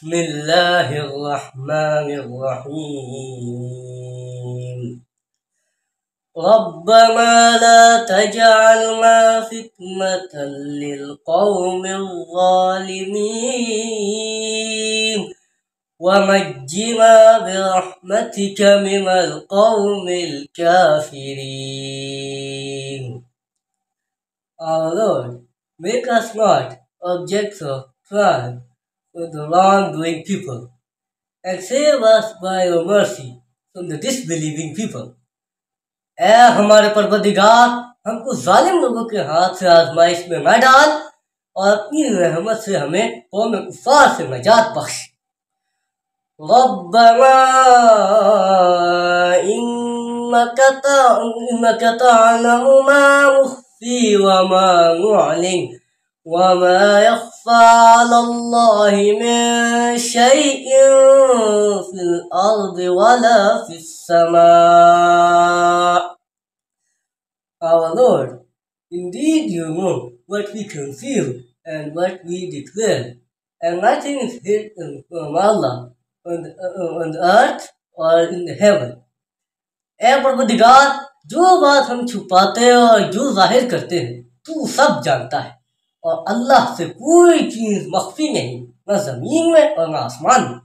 बिस्मिल्लाहिर्रहमानिर्रहीम। रब्बना ला तजअलना फितनतल लिलकौमिल ज़ालिमीन वनज्जिना बिरहमतिका मिनल कौमिल काफिरीन। Our Lord, make us not objects of trial for the wrongdoing people, and save us by your mercy from the disbelieving people. ऐ हमारे परवरदिगार, हमको जालिम लोगों के हाथ से आजमाइश में न डाल और अपनी रहमत से हमें कौम कुफार से नजात बख्श। रब्बना इन्नका तअलमु मा नुख्फी व मा नुअलिन व मा यख्फा अलल्लाहि मिन शैइन फिल अर्दि वला फिस समा। Our Lord, indeed you know what we conceal and what we declare, and nothing is hidden from Allah on the earth or in the heaven. ऐ परवरदिगार, जो बात हम छुपाते हैं और जो जाहिर करते हैं तू सब जानता है, और अल्लाह से कोई चीज मख्फी नहीं, न जमीन में और न आसमान में।